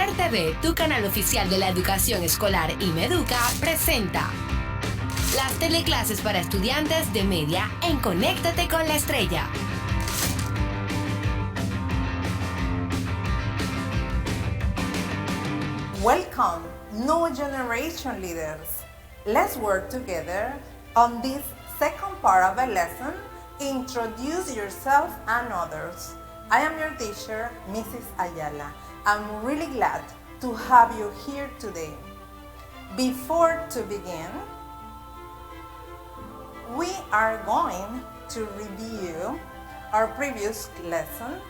Ser TV, tu canal oficial de la educación escolar y Meduca, presenta las teleclases para estudiantes de media en Conéctate con la Estrella. Welcome, new generation leaders. Let's work together on this second part of the lesson. Introduce yourself and others. I am your teacher, Mrs. Ayala. I'm really glad to have you here today. Before to begin, we are going to review our previous lesson.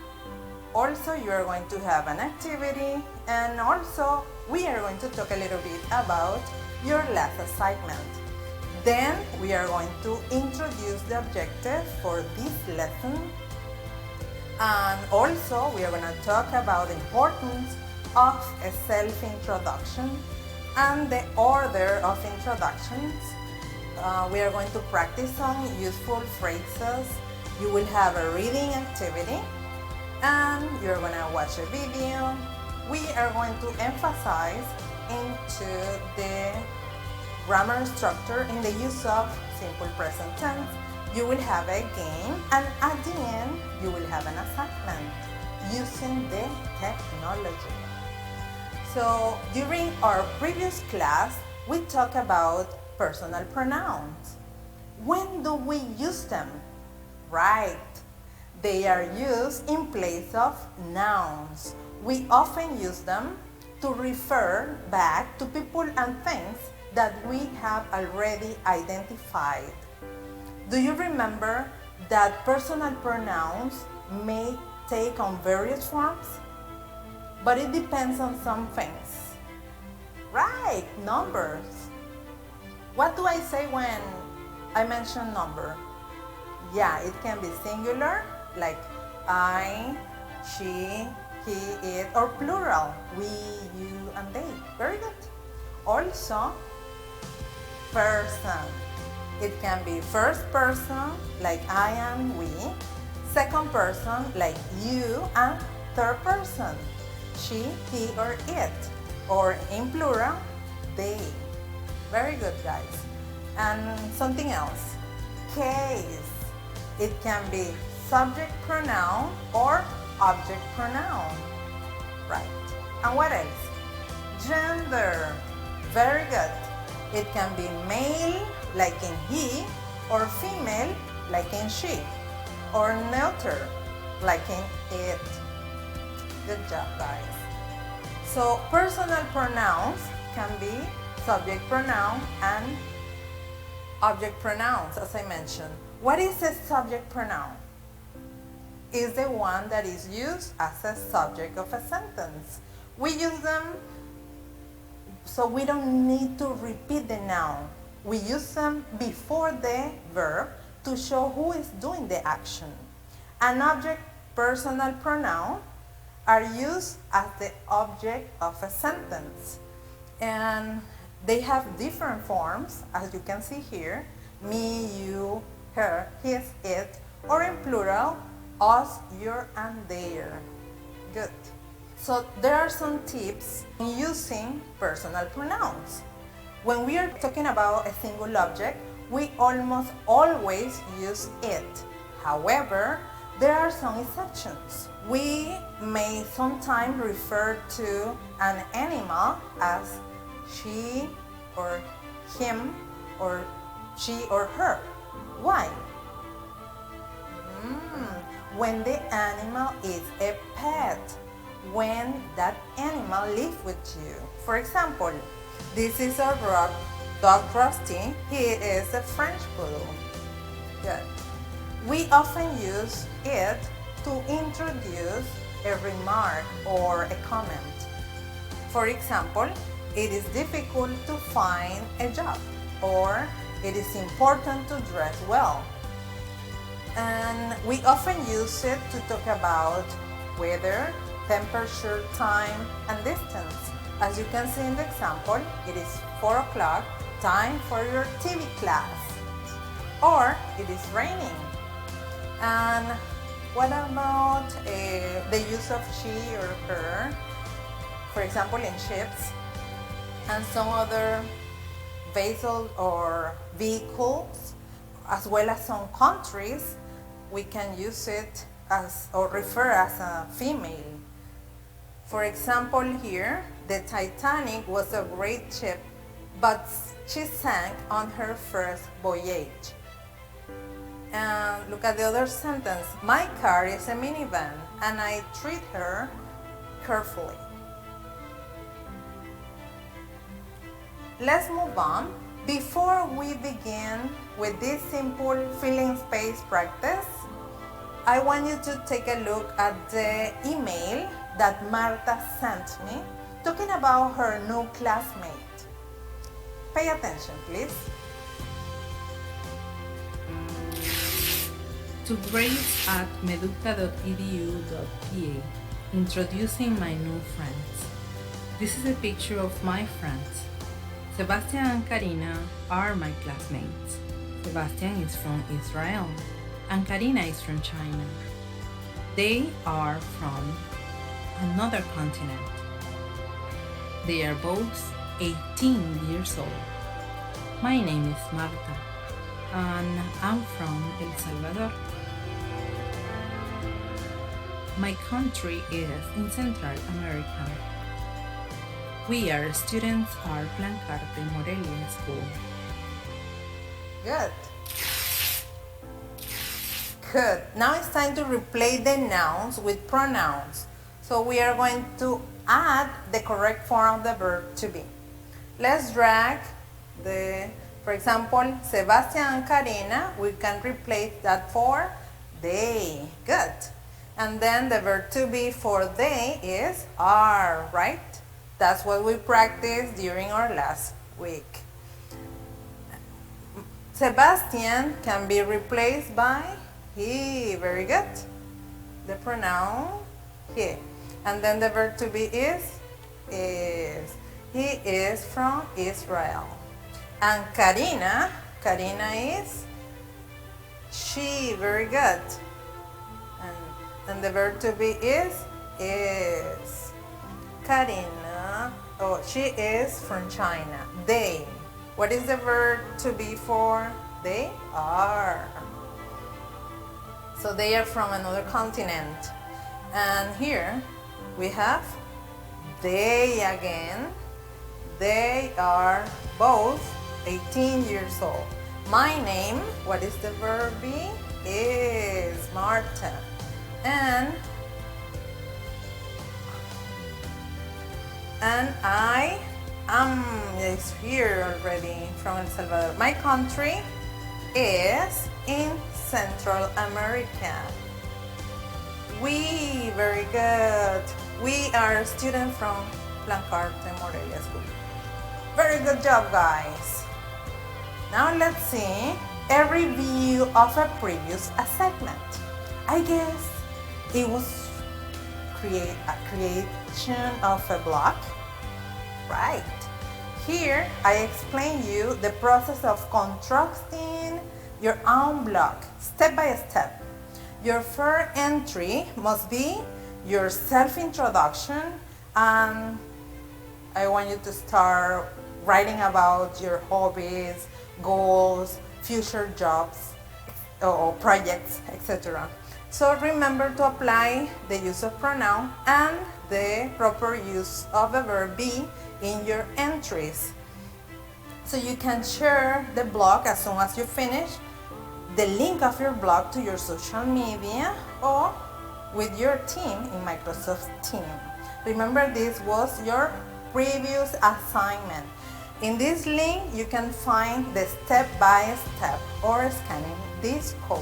Also, you are going to have an activity, and also we are going to talk a little bit about your last assignment. Then we are going to introduce the objective for this lesson, and also we are going to talk about the importance of a self-introduction and the order of introductions. We are going to practice some useful phrases. You will have a reading activity, and you're going to watch a video. We are going to emphasize into the grammar structure in the use of simple present tense. You will have a game, and at the end you will have an assignment using the technology. So during our previous class, we talked about personal pronouns. When do we use them? Right, they are used in place of nouns. We often use them to refer back to people and things that we have already identified. Do you remember that personal pronouns may take on various forms? But it depends on some things. Right, numbers. What do I say when I mention number? Yeah, it can be singular, like I, she, he, it, or plural, we, you, and they. Very good. Also, person. It can be first person, like I and we, second person, like you, and third person, she, he, or it, or in plural, they. Very good, guys. And something else, case. It can be subject pronoun or object pronoun. Right. And what else? Gender. Very good. It can be male, like in he, or female, like in she, or neuter, like in it. Good job, guys. So personal pronouns can be subject pronoun and object pronouns, as I mentioned. What is a subject pronoun? Is the one that is used as a subject of a sentence. We use them so we don't need to repeat the noun. We use them before the verb to show who is doing the action. An object personal pronoun are used as the object of a sentence. And they have different forms, as you can see here. Me, you, her, his, it, or in plural, us, your, and their. Good. So there are some tips in using personal pronouns. When we are talking about a single object, we almost always use it. However, there are some exceptions. We may sometimes refer to an animal as she or him or she or her. Why? When the animal is a pet, when that animal lives with you. For example, this is our dog Rusty. He is a French poodle. Good. We often use it to introduce a remark or a comment. For example, it is difficult to find a job, or it is important to dress well. And we often use it to talk about weather, temperature, time, and distance. As you can see in the example, it is 4 o'clock, time for your TV class. Or it is raining. And what about the use of she or her for example in ships and some other vessels or vehicles, as well as some countries, we can use it as or refer as a female. For example here, the Titanic was a great ship, but she sank on her first voyage. And look at the other sentence. My car is a minivan and I treat her carefully. Let's move on. Before we begin with this simple filling space practice, I want you to take a look at the email that Marta sent me talking about her new classmate. Pay attention, please. To grades at meduca.edu.pa, introducing my new friends. This is a picture of my friends. Sebastian and Karina are my classmates. Sebastian is from Israel and Karina is from China. They are from another continent. They are both 18 years old. My name is Marta and I'm from El Salvador. My country is in Central America. We are students at Plancarte Morelia School. Good. Good. Now it's time to replace the nouns with pronouns. So we are going to add the correct form of the verb to be. Let's drag for example, Sebastian and Karina, we can replace that for they. Good. And then the verb to be for they is are, right? That's what we practiced during our last week. Sebastian can be replaced by he. Very good. The pronoun he. And then the verb to be is. He is from Israel. And Karina is she. Very good. And the verb to be is. Karina, she is from China. They. What is the verb to be for? They are. So they are from another continent. And here we have they again. They are both 18 years old. My name, what is the verb be? Is Marta. And I am here already from El Salvador. My country is in Central America. We, very good. We are students from Plancarte Morelia School. Very good job, guys. Now let's see a review of a previous assignment. I guess it was creation of a block, right? Here I explain you the process of constructing your own block step by step. Your first entry must be your self-introduction, and I want you to start writing about your hobbies, goals, future jobs or projects, etc. So remember to apply the use of pronoun and the proper use of the verb be in your entries. So you can share the blog as soon as you finish, the link of your blog to your social media or with your team in Microsoft Teams. Remember, this was your previous assignment. In this link, you can find the step-by-step or scanning this code.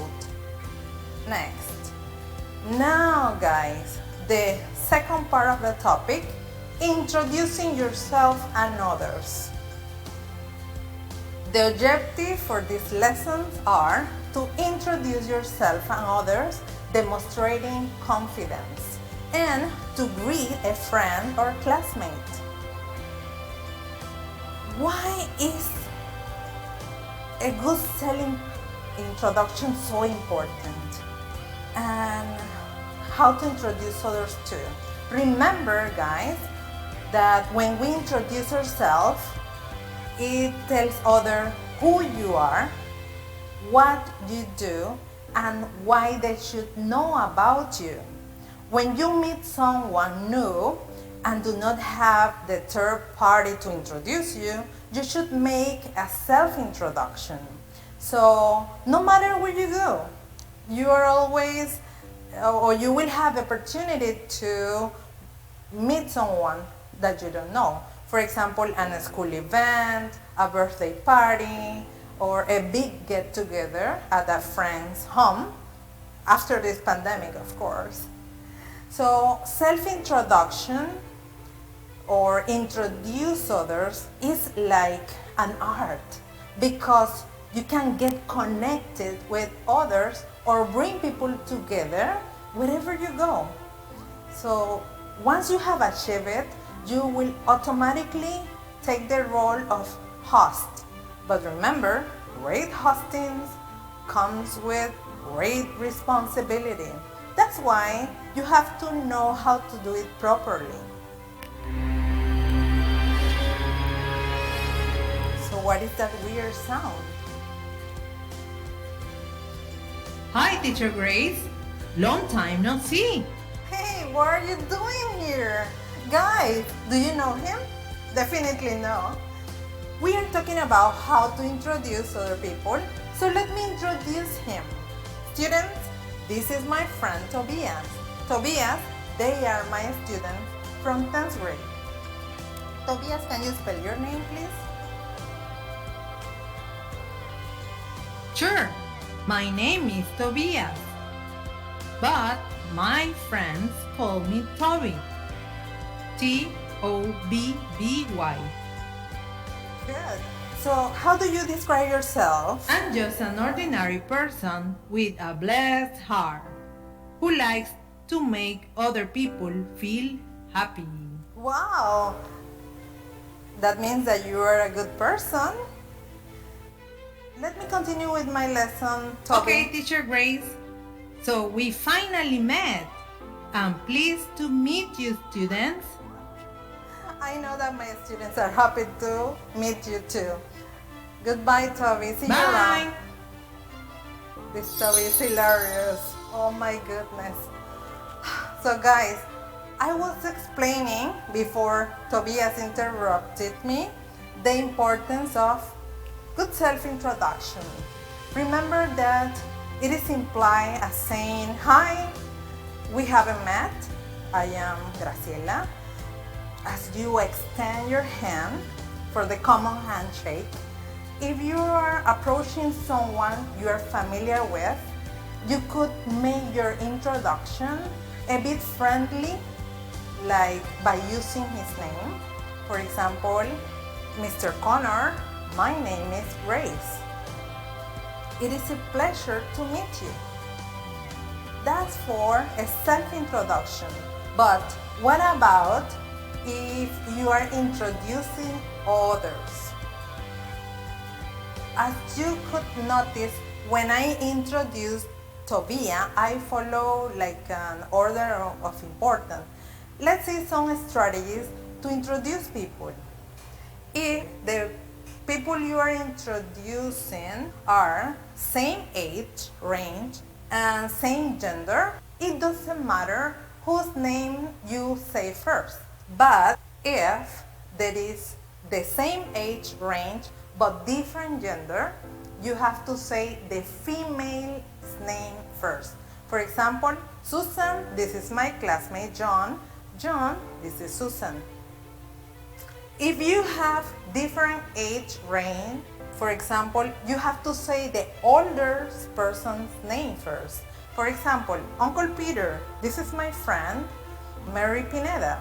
Next. Now, guys, the second part of the topic, introducing yourself and others. The objective for these lessons are to introduce yourself and others, demonstrating confidence, and to greet a friend or classmate. Why is a good selling introduction so important? And how to introduce others too? Remember, guys, that when we introduce ourselves, it tells others who you are, what you do, and why they should know about you. When you meet someone new and do not have the third party to introduce you, you should make a self-introduction. So no matter where you go, you are always, or you will have the opportunity to meet someone that you don't know. For example, at a school event, a birthday party, or a big get-together at a friend's home, after this pandemic, of course. So self-introduction or introduce others is like an art, because you can get connected with others or bring people together wherever you go. So once you have achieved it, you will automatically take the role of host. But remember, great hosting comes with great responsibility. That's why you have to know how to do it properly. So what is that weird sound? Hi, Teacher Grace. Long time no see. Hey, what are you doing here? Guys, do you know him? Definitely no. We are talking about how to introduce other people, so let me introduce him. Students, this is my friend Tobias. Tobias, they are my students from 10th grade. Tobias, can you spell your name, please? Sure, my name is Tobias, but my friends call me Toby. T-O-B-B-Y. Good. So, how do you describe yourself? I'm just an ordinary person with a blessed heart who likes to make other people feel happy. Wow! That means that you are a good person. Let me continue with my lesson, Toby. Okay, Teacher Grace. So we finally met. I'm pleased to meet you, students. I know that my students are happy to meet you too. Goodbye, Toby. See you Bye. around. This Toby is hilarious. Oh my goodness. So guys, I was explaining before Tobias interrupted me the importance of good self-introduction. Remember that it is implied as saying, hi, we haven't met. I am Graciela. As you extend your hand for the common handshake, if you are approaching someone you are familiar with, you could make your introduction a bit friendly, like by using his name. For example, Mr. Connor, my name is Grace. It is a pleasure to meet you. That's for a self-introduction. But what about if you are introducing others? As you could notice, when I introduced Tobias, I follow like an order of importance. Let's see some strategies to introduce people. If the people you are introducing are same age range and same gender, it doesn't matter whose name you say first. But if there is the same age range but different gender, you have to say the female's name first. For example, Susan, this is my classmate John. John, this is Susan. If you have different age range, for example, you have to say the older person's name first. For example, Uncle Peter, this is my friend Mary Pineda.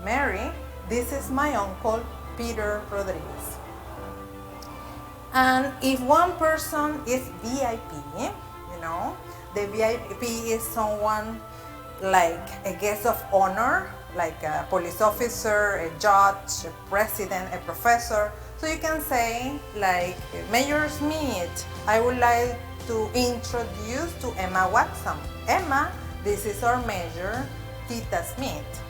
Mary, this is my uncle Peter Rodriguez. And if one person is VIP, you know, the VIP is someone like a guest of honor, like a police officer, a judge, a president, a professor. So you can say like, Mayor Smith, I would like to introduce to Emma Watson. Emma, this is our Mayor, Tita Smith.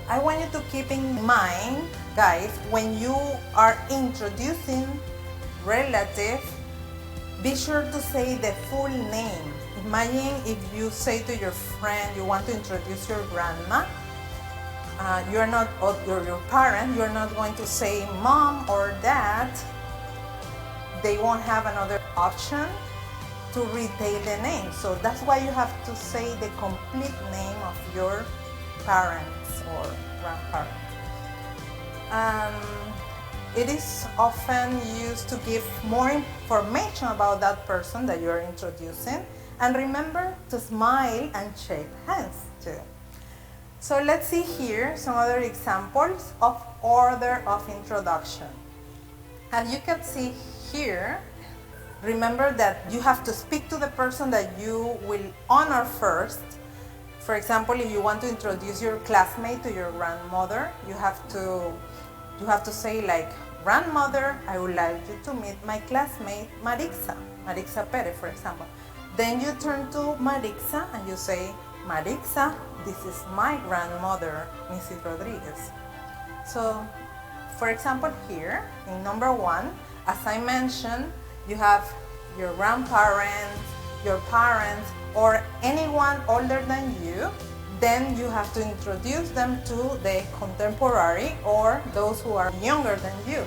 I want you to keep in mind, guys, when you are introducing relative, be sure to say the full name. Imagine if you say to your friend you want to introduce your grandma, you're not, or your parent, you're not going to say mom or dad. They won't have another option to retain the name. So that's why you have to say the complete name of your parents or grandparents. It is often used to give more information about that person that you're introducing. And remember to smile and shake hands too. So let's see here some other examples of order of introduction. As you can see here, remember that you have to speak to the person that you will honor first. For example, if you want to introduce your classmate to your grandmother, you have to say like, grandmother, I would like you to meet my classmate Marixa Perez, for example. Then you turn to Marixa and you say, Marixa, this is my grandmother, Mrs. Rodriguez. So, for example, here in number 1, as I mentioned, you have your grandparents, your parents, or anyone older than you. Then you have to introduce them to the contemporary or those who are younger than you.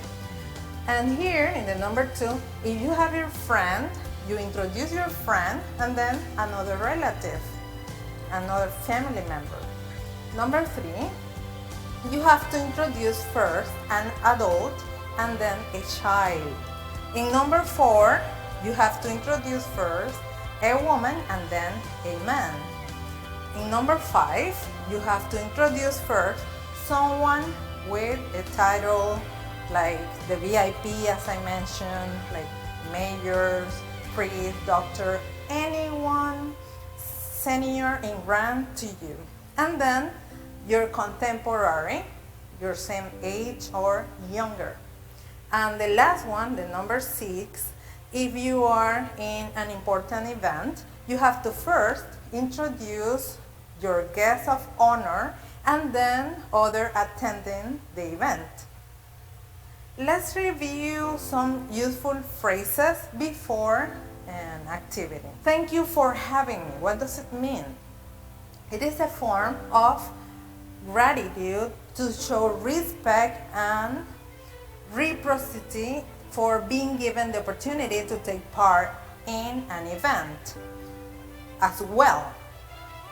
And here in the number 2, if you have your friend, you introduce your friend and then another relative, another family member. Number 3, you have to introduce first an adult and then a child. In number 4, you have to introduce first a woman and then a man. In number 5, you have to introduce first someone with a title like the VIP, as I mentioned, like mayors, priest, doctor, anyone senior in rank to you. And then your contemporary, your same age or younger. And the last one, the number 6, if you are in an important event, you have to first introduce your guest of honor and then other attending the event. Let's review some useful phrases before an activity. Thank you for having me. What does it mean? It is a form of gratitude to show respect and reciprocity for being given the opportunity to take part in an event. As well.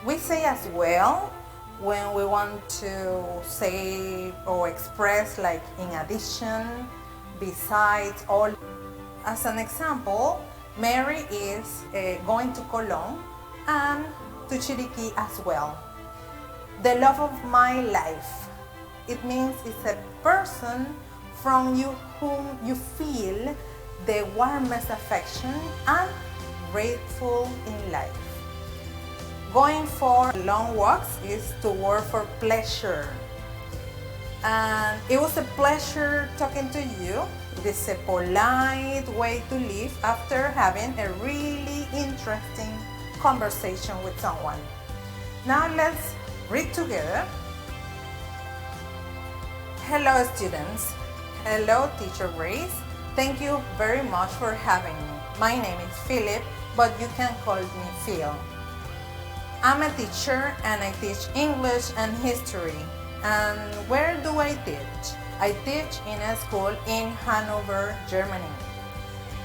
We say as well when we want to say or express like in addition, besides, or. As an example, Mary is going to Colón and to Chiriquí as well. The love of my life. It means it's a person from you whom you feel the warmest affection and grateful in life. Going for long walks is to work for pleasure. And it was a pleasure talking to you. It is a polite way to live after having a really interesting conversation with someone. Now let's read together. Hello students. Hello teacher Grace. Thank you very much for having me. My name is Philip, but you can call me Phil. I'm a teacher and I teach English and history. And where do I teach? I teach in a school in Hanover, Germany.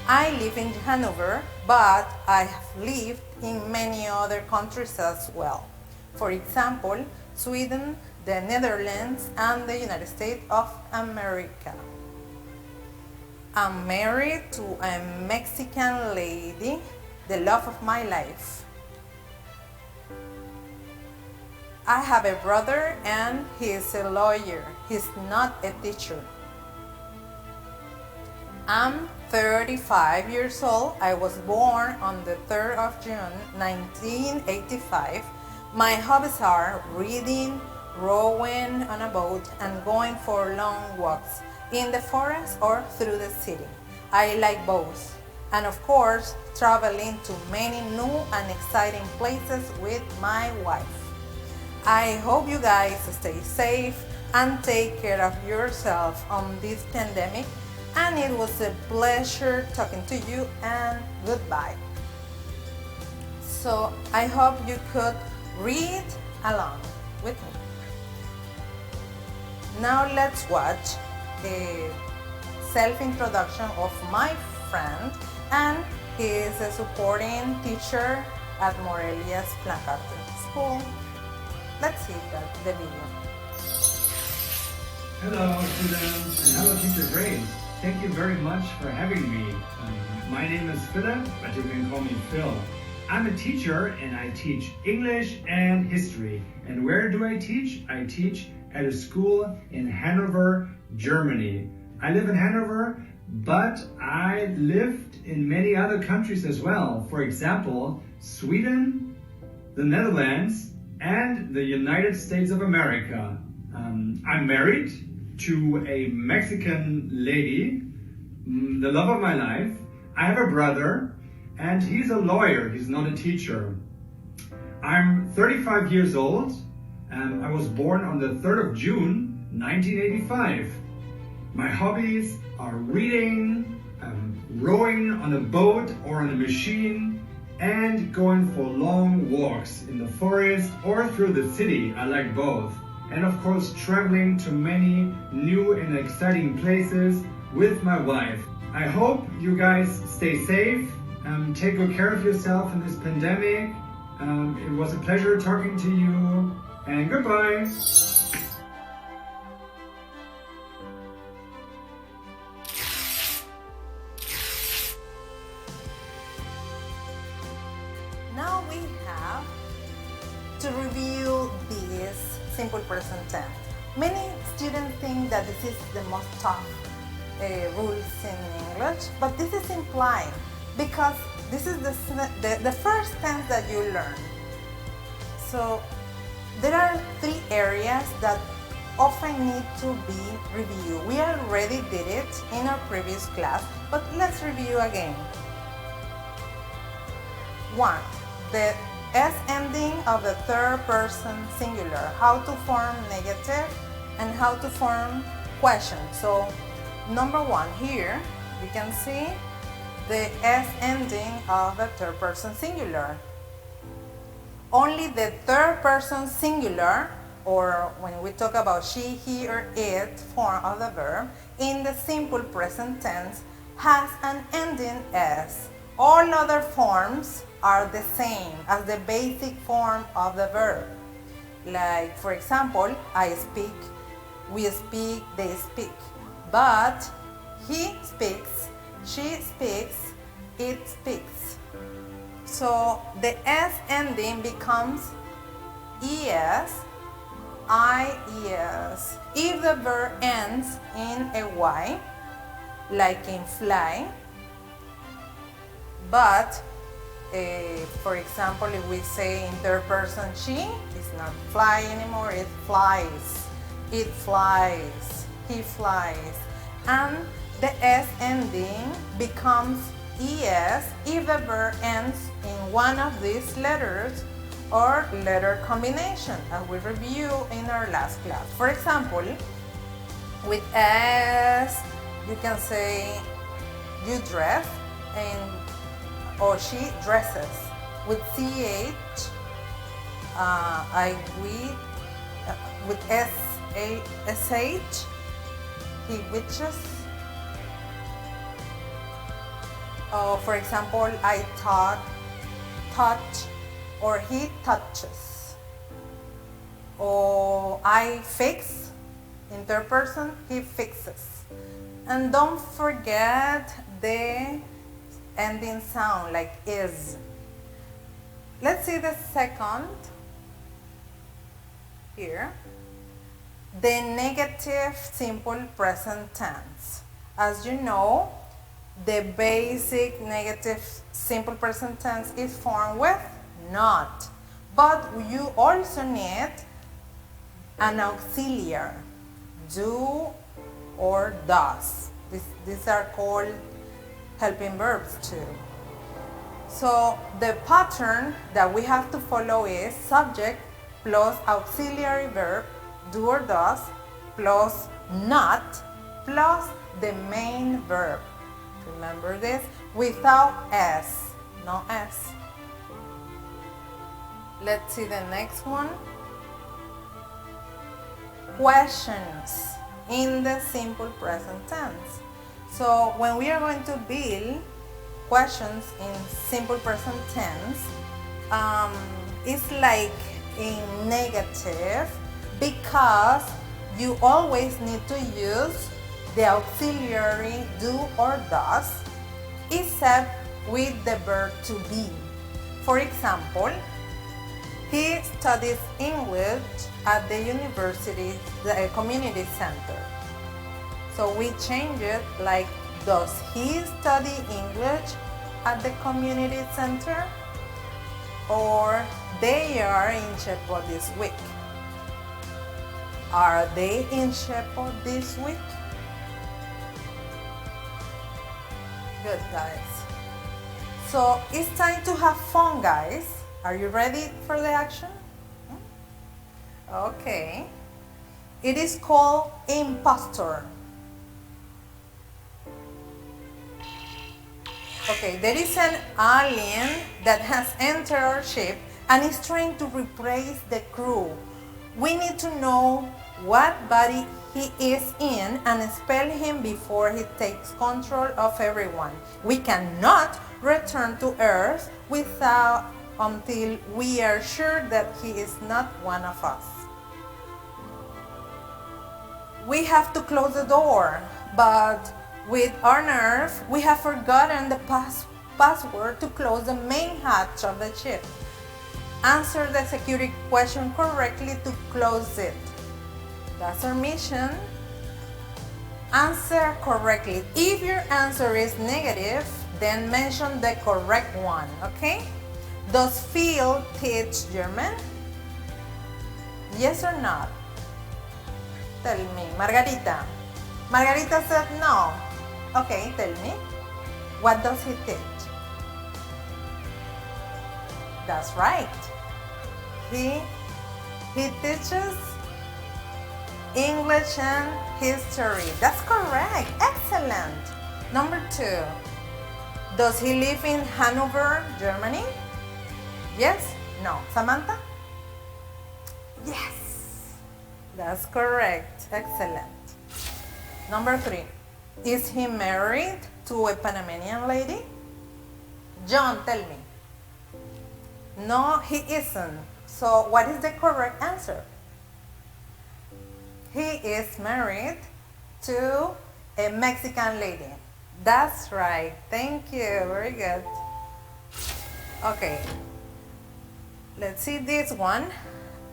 I live in Hanover, but I have lived in many other countries as well. For example, Sweden, the Netherlands, and the United States of America. I'm married to a Mexican lady, the love of my life. I have a brother and he is a lawyer. He's not a teacher. I'm 35 years old. I was born on the 3rd of June, 1985. My hobbies are reading, rowing on a boat, and going for long walks in the forest or through the city. I like both. And of course, traveling to many new and exciting places with my wife. I hope you guys stay safe and take care of yourself on this pandemic, and it was a pleasure talking to you, and goodbye. So I hope you could read along with me. Now let's watch a self-introduction of my friend, and he is a supporting teacher at Morelia's Plancarte School. Let's see the video. Hello students, and hello teacher Grace. Thank you very much for having me. My name is Philip, but you can call me Phil. I'm a teacher and I teach English and history. And where do I teach? I teach at a school in Hanover, Germany. I live in Hanover, but I lived in many other countries as well. For example, Sweden, the Netherlands, and the United States of America. I'm married to a Mexican lady, the love of my life. I have a brother, and he's a lawyer, he's not a teacher. I'm 35 years old, and I was born on the 3rd of June, 1985. My hobbies are reading, rowing on a boat or on a machine, and going for long walks in the forest or through the city. I like both. And of course, traveling to many new and exciting places with my wife. I hope you guys stay safe. Take good care of yourself in this pandemic. It was a pleasure talking to you, and goodbye. Now we have to review this simple present tense. Many students think that this is the most tough rules in English, but this is implied because this is the first tense that you learn. So there are 3 areas that often need to be reviewed. We already did it in our previous class, but let's review again. 1. The S ending of the third person singular, how to form negative and how to form question. So number 1 here, you can see the S ending of the third person singular. Only the third person singular, or when we talk about she, he, or it form of the verb, in the simple present tense has an ending S. All other forms are the same as the basic form of the verb. Like, for example, I speak, we speak, they speak. But he speaks, she speaks, it speaks. So the S ending becomes ES, IES. If the verb ends in a Y, like in fly, but for example, if we say in third person she, it's not fly anymore, it flies, it flies, he flies. And the S ending becomes ES if the verb ends in one of these letters or letter combination, as we reviewed in our last class. For example, with S, you can say you dress, and or she dresses. With CH, with SH, he witches. For example, I touch, or he touches. Or I fix, in third person, he fixes. And don't forget the ending sound, like is. Let's see the second here. The negative simple present tense. As you know, the basic negative simple present tense is formed with not. But you also need an auxiliary, do or does. These are called helping verbs too. So the pattern that we have to follow is subject plus auxiliary verb, do or does, plus not, plus the main verb. Remember this? Without S, no S. Let's see the next one. Questions in the simple present tense. So when we are going to build questions in simple present tense, it's like in negative because you always need to use the auxiliary do or does except with the verb to be. For example, he studies English at the university, the community center. So we change it like, does he study English at the community center? Or they are in Shepherd this week. Are they in Shepherd this week? Good, guys. So it's time to have fun, guys. Are you ready for the action? Okay. It is called impostor. Okay, there is an alien that has entered our ship and is trying to replace the crew. We need to know what body he is in and spell him before he takes control of everyone. We cannot return to Earth until we are sure that he is not one of us. We have to close the door, but with our nerve, we have forgotten the password to close the main hatch of the ship. Answer the security question correctly to close it. That's our mission. Answer correctly. If your answer is negative, then mention the correct one, okay? Does Phil teach German? Yes or not? Tell me. Margarita. Margarita said no. Okay, tell me. What does he teach? That's right. He teaches English and history. That's correct. Excellent. Number 2. Does he live in Hanover, Germany? Yes? No. Samantha? Yes. That's correct. Excellent. Number 3. Is he married to a Panamanian lady? John, tell me. No, he isn't. So what is the correct answer? He is married to a Mexican lady. That's right. Thank you. Very good. Okay. Let's see this one.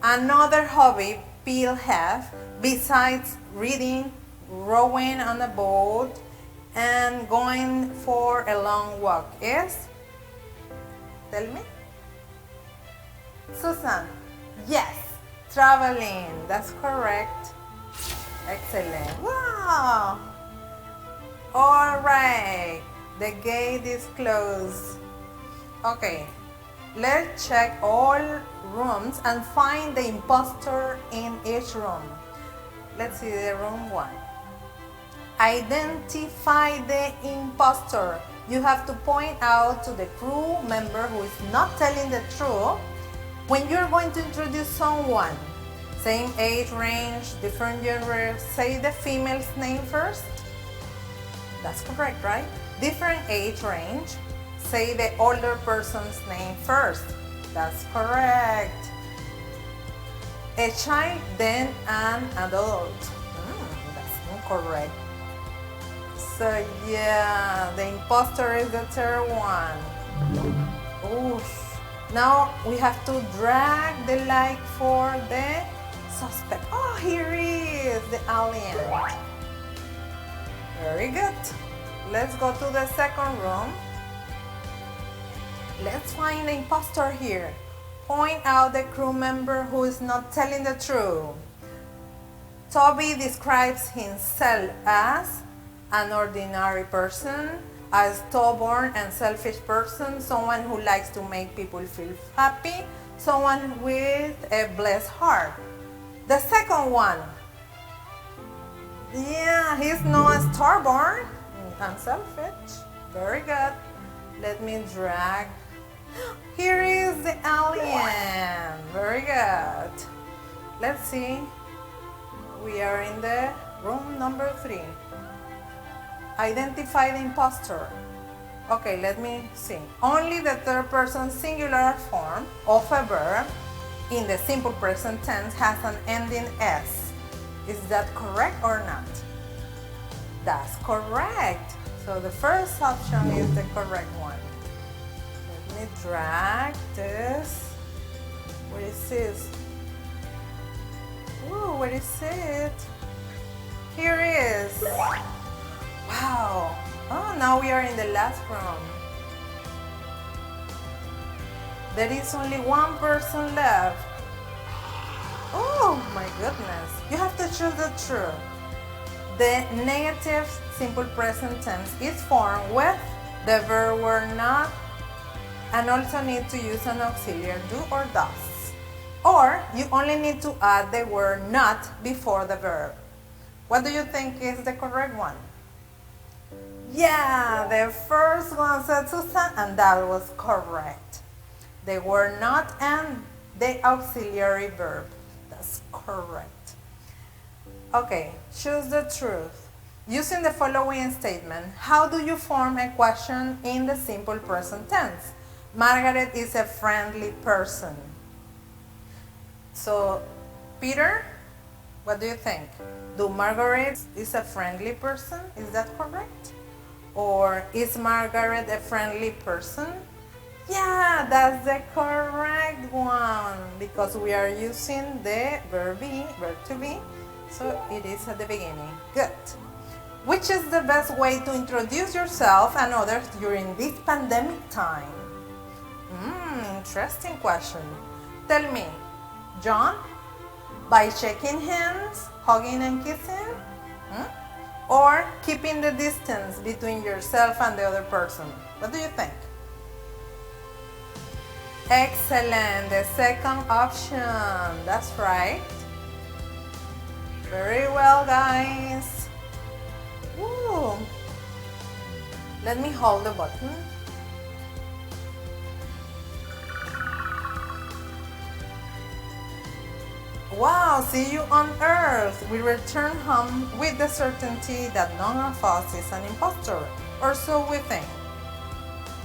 Another hobby Phil have besides reading, rowing on a boat, and going for a long walk is? Tell me. Susan. Yes. Traveling. That's correct. Excellent. Wow. All right. The gate is closed. Okay. Let's check all rooms and find the imposter in each room. Let's see the room 1. Identify the imposter. You have to point out to the crew member who is not telling the truth when you're going to introduce someone. Same age range, different gender. Say the female's name first. That's correct, right? Different age range. Say the older person's name first. That's correct. A child, then an adult. That's incorrect. So yeah, the imposter is the third one. Oof. Now we have to drag the light for the suspect. Oh, here he is, the alien. Very good. Let's go to the second room. Let's find the imposter here. Point out the crew member who is not telling the truth. Toby describes himself as an ordinary person, a stubborn and selfish person, someone who likes to make people feel happy, someone with a blessed heart. The second one, yeah, he's not stubborn and selfish. Very good. Let me drag. Here is the alien. Very good. Let's see. We are in the room number 3. Identify the imposter. Okay, let me see. Only the third person singular form of a verb in the simple present tense has an ending S. Is that correct or not? That's correct. So the first option is the correct one. Let me drag this. Where is this? Ooh, where is it? Here it is. Wow. Oh, now we are in the last room. There is only one person left. Oh my goodness. You have to choose the truth. The negative simple present tense is formed with the verb were not and also need to use an auxiliary do or does. Or you only need to add the word not before the verb. What do you think is the correct one? Yeah, the first one said Susan, and that was correct. They were not and the auxiliary verb. That's correct. Okay, choose the truth. Using the following statement, how do you form a question in the simple present tense? Margaret is a friendly person. So, Peter, what do you think? Do Margaret is a friendly person? Is that correct? Or is Margaret a friendly person? Yeah, that's the correct one because we are using the verb to be, so it is at the beginning. Good. Which is the best way to introduce yourself and others during this pandemic time? Interesting question. Tell me, John, by shaking hands, hugging and kissing? Or keeping the distance between yourself and the other person? What do you think? Excellent, the second option. That's right. Very well, guys. Woo. Let me hold the button. Wow, see you on Earth. We return home with the certainty that none of us is an imposter, or so we think.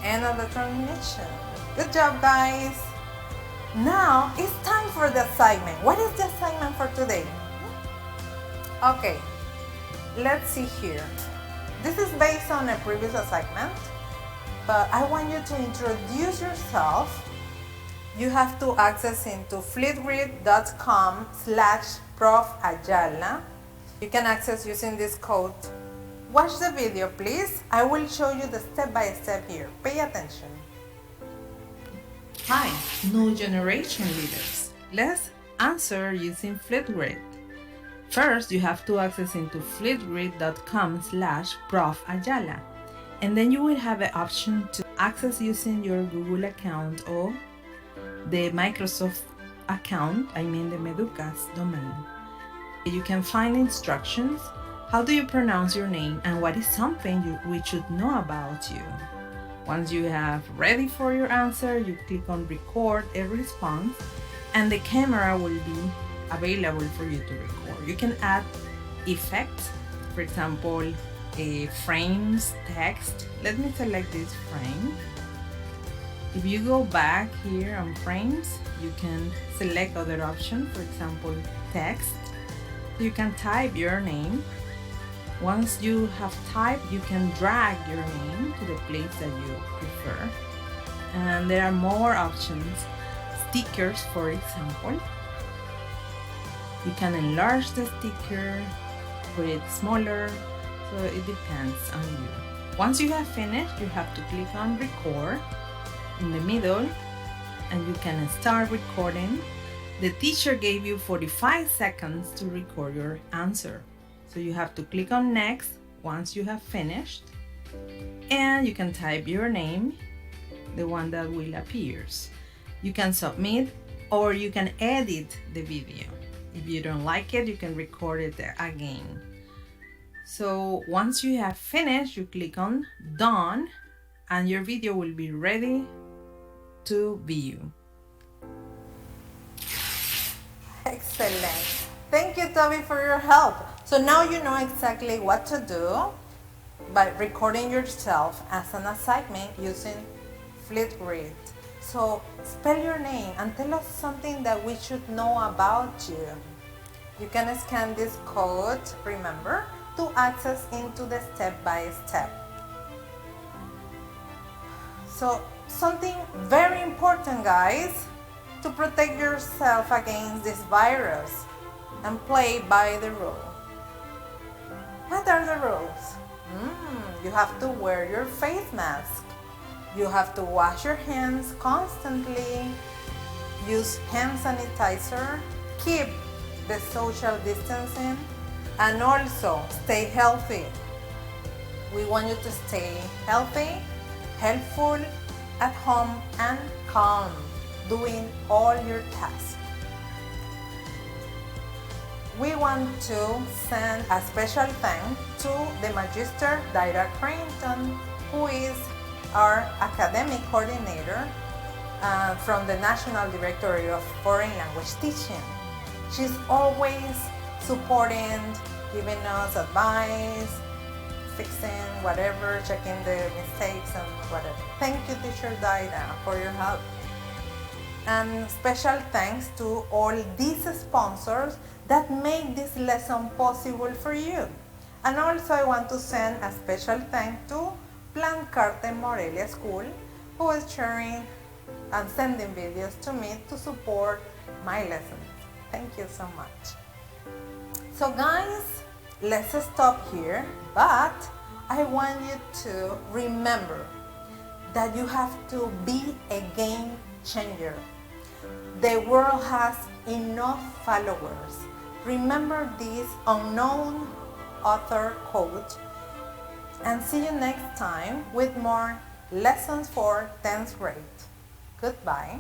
End of the transmission. Good job, guys. Now it's time for the assignment. What is the assignment for today? Okay, let's see here. This is based on a previous assignment, but I want you to introduce yourself. You have to access into flipgrid.com/profayala. You can access using this code. Watch the video, please. I will show you the step-by-step here. Pay attention. Hi, new generation leaders. Let's answer using Flipgrid. First, you have to access into flipgrid.com/profayala, and then you will have an option to access using your Google account or the Microsoft account, the Meduca's domain. You can find instructions. How do you pronounce your name and what is something we should know about you? Once you have ready for your answer, you click on record a response and the camera will be available for you to record. You can add effects, for example, frames, text. Let me select this frame. If you go back here on frames, you can select other options, for example, text. You can type your name. Once you have typed, you can drag your name to the place that you prefer. And there are more options. Stickers, for example. You can enlarge the sticker, put it smaller, so it depends on you. Once you have finished, you have to click on record in the middle and you can start recording. The teacher gave you 45 seconds to record your answer. So you have to click on next once you have finished and you can type your name, the one that will appear. You can submit or you can edit the video. If you don't like it, you can record it again. So once you have finished, you click on done and your video will be ready to view. Excellent. Thank you, Toby, for your help. So now you know exactly what to do by recording yourself as an assignment using Flipgrid. So spell your name and tell us something that we should know about you. You can scan this code, remember, to access into the step-by-step. So something very important, guys, to protect yourself against this virus and play by the rule. What are the rules? You have to wear your face mask. You have to wash your hands constantly, use hand sanitizer, keep the social distancing, and also stay healthy. We want you to stay healthy, helpful, at home, and calm, doing all your tasks. We want to send a special thanks to the Magister Daira Creighton, who is our academic coordinator from the National Directory of Foreign Language Teaching. She's always supporting, giving us advice, fixing whatever, checking the mistakes and whatever. Thank you, Teacher Daira, for your help. And special thanks to all these sponsors that make this lesson possible for you. And also I want to send a special thanks to Conéctate Morelia School, who is sharing and sending videos to me to support my lessons. Thank you so much. So guys, let's stop here, but I want you to remember that you have to be a game changer. The world has enough followers. Remember this unknown author quote, and see you next time with more lessons for 10th grade. Goodbye.